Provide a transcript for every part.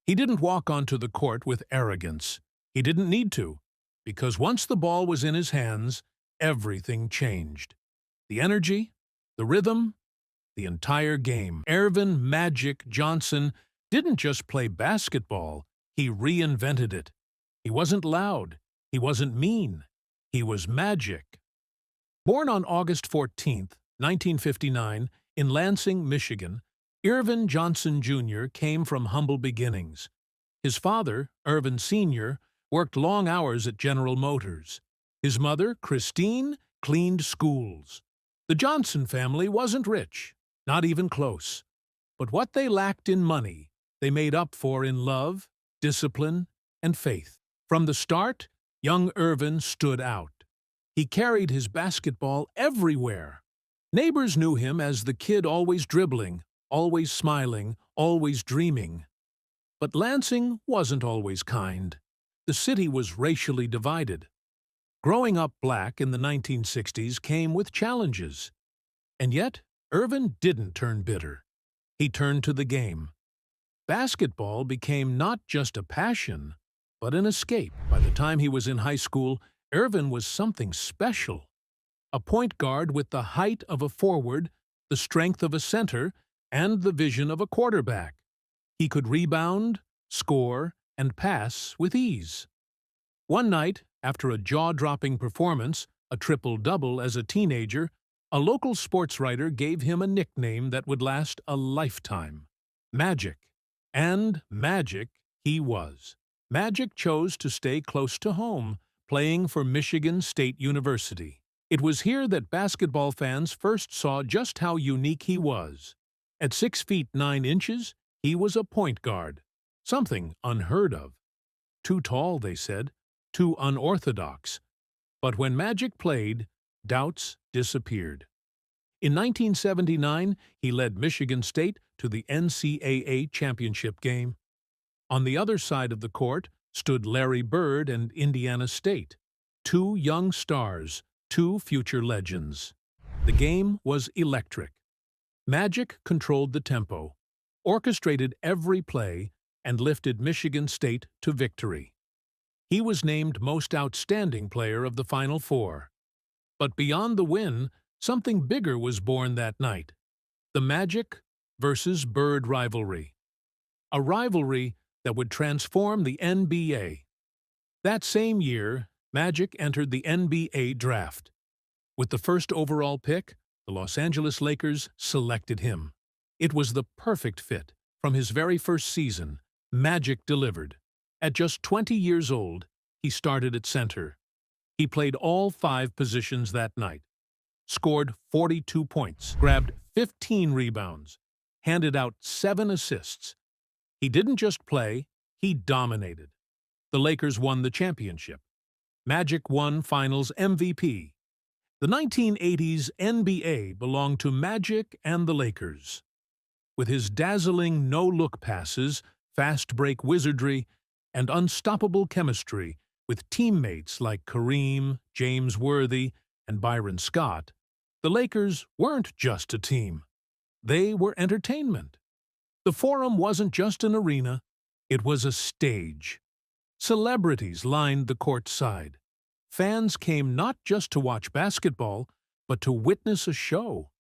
He didn't walk onto the court with arrogance. He didn't need to, because once the ball was in his hands, everything changed. The energy, the rhythm, the entire game. Ervin "Magic" Johnson didn't just play basketball, he reinvented it. He wasn't loud, he wasn't mean, he was magic. Born on August 14th, 1959, in Lansing, Michigan, Ervin Johnson Jr. came from humble beginnings. His father, Ervin Sr., worked long hours at General Motors. His mother, Christine, cleaned schools. The Johnson family wasn't rich, not even close. But what they lacked in money, they made up for in love, discipline, and faith. From the start, young Ervin stood out. He carried his basketball everywhere. Neighbors knew him as the kid always dribbling, always smiling, always dreaming. But Lansing wasn't always kind. The city was racially divided. Growing up black in the 1960s came with challenges. And yet, Ervin didn't turn bitter. He turned to the game. Basketball became not just a passion, but an escape. By the time he was in high school, Ervin was something special. A point guard with the height of a forward, the strength of a center, and the vision of a quarterback. He could rebound, score, and pass with ease. One night, after a jaw-dropping performance, a triple-double as a teenager, a local sports writer gave him a nickname that would last a lifetime: Magic. And Magic he was. Magic chose to stay close to home, playing for Michigan State University. It was here that basketball fans first saw just how unique he was. At 6 feet 9 inches, he was a point guard, something unheard of. Too tall, they said, too unorthodox. But when Magic played, doubts disappeared. In 1979, he led Michigan State to the NCAA championship game. On the other side of the court stood Larry Bird and Indiana State, two young stars, two future legends. The game was electric. Magic controlled the tempo, orchestrated every play, and lifted Michigan State to victory. He was named Most Outstanding Player of the Final Four. But beyond the win, something bigger was born that night: the Magic versus Bird rivalry. A rivalry that would transform the NBA. That same year, Magic entered the NBA draft. With the first overall pick, the Los Angeles Lakers selected him. It was the perfect fit. From his very first season, Magic delivered. At just 20 years old, he started at center. He played all 5 positions that night, scored 42 points, grabbed 15 rebounds, handed out 7 assists. He didn't just play, he dominated. The Lakers won the championship. Magic won Finals MVP. The 1980s NBA belonged to Magic and the Lakers. With his dazzling no-look passes, fast-break wizardry, and unstoppable chemistry with teammates like Kareem, James Worthy, and Byron Scott, the Lakers weren't just a team. They were entertainment. The Forum wasn't just an arena, it was a stage. Celebrities lined the court side. Fans came not just to watch basketball, but to witness a show.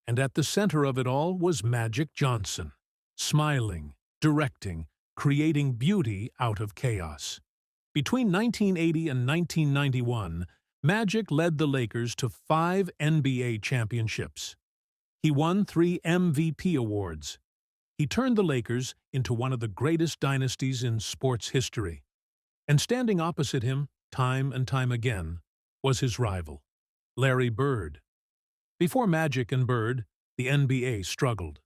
And at the center of it all was Magic Johnson, smiling, directing, creating beauty out of chaos. Between 1980 and 1991, Magic led the Lakers to 5 NBA championships. He won 3 MVP awards. He turned the Lakers into one of the greatest dynasties in sports history. And standing opposite him, time and time again, was his rival, Larry Bird. Before Magic and Bird, the NBA struggled.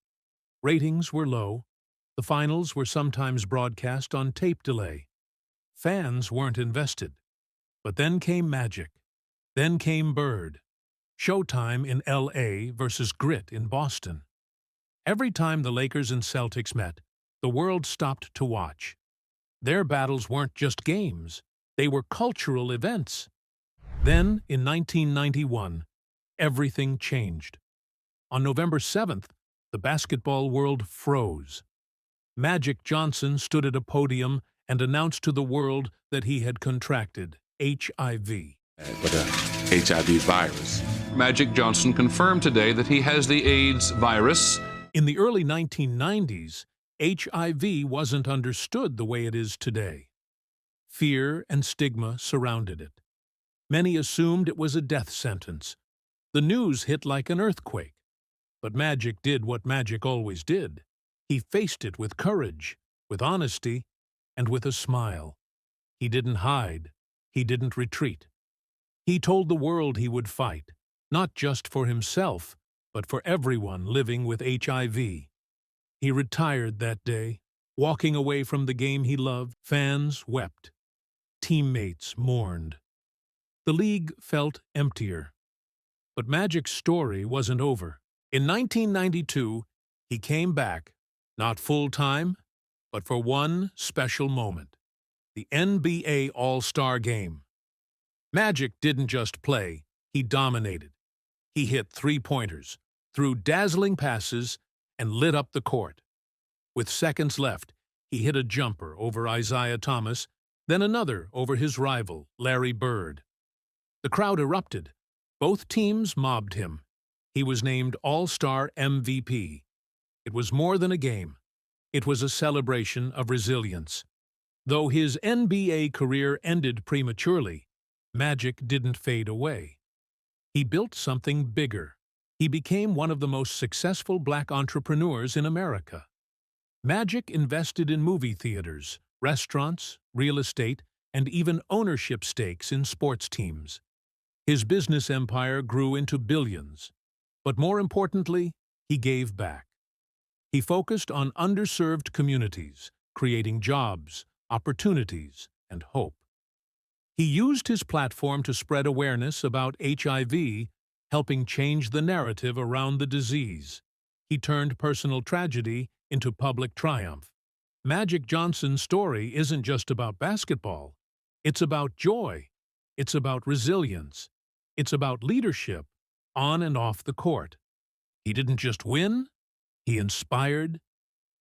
Ratings were low. The finals were sometimes broadcast on tape delay. Fans weren't invested. But then came Magic. Then came Bird. Showtime in L.A. versus Grit in Boston. Every time the Lakers and Celtics met, the world stopped to watch. Their battles weren't just games. They were cultural events. Then, in 1991, everything changed. On November 7th, the basketball world froze. Magic Johnson stood at a podium and announced to the world that he had contracted HIV. But HIV virus. Magic Johnson confirmed today that he has the AIDS virus. In the early 1990s, HIV wasn't understood the way it is today. Fear and stigma surrounded it. Many assumed it was a death sentence. The news hit like an earthquake. But Magic did what Magic always did. He faced it with courage, with honesty, and with a smile. He didn't hide. He didn't retreat. He told the world he would fight, not just for himself, but for everyone living with HIV. He retired that day, walking away from the game he loved. Fans wept. Teammates mourned. The league felt emptier. But Magic's story wasn't over. In 1992, he came back, not full-time, but for one special moment, the NBA All-Star Game. Magic didn't just play, he dominated. He hit three-pointers, threw dazzling passes, and lit up the court. With seconds left, he hit a jumper over Isaiah Thomas, then another over his rival, Larry Bird. The crowd erupted. Both teams mobbed him. He was named All-Star MVP. It was more than a game. It was a celebration of resilience. Though his NBA career ended prematurely, Magic didn't fade away. He built something bigger. He became one of the most successful black entrepreneurs in America. Magic invested in movie theaters, restaurants, real estate, and even ownership stakes in sports teams. His business empire grew into billions. But more importantly, he gave back. He focused on underserved communities, creating jobs, opportunities, and hope. He used his platform to spread awareness about HIV, helping change the narrative around the disease. He turned personal tragedy into public triumph. Magic Johnson's story isn't just about basketball. It's about joy. It's about resilience. It's about leadership, on and off the court. He didn't just win, he inspired.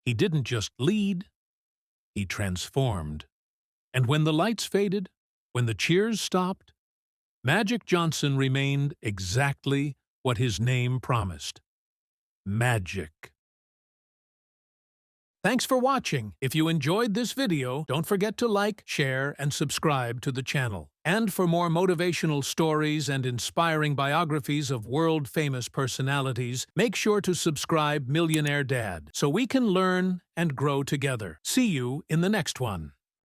He didn't just lead, he transformed. And when the lights faded, when the cheers stopped, Magic Johnson remained exactly what his name promised. Magic. Thanks for watching. If you enjoyed this video, don't forget to like, share, and subscribe to the channel. And for more motivational stories and inspiring biographies of world-famous personalities, make sure to subscribe Millionaire Dad so we can learn and grow together. See you in the next one.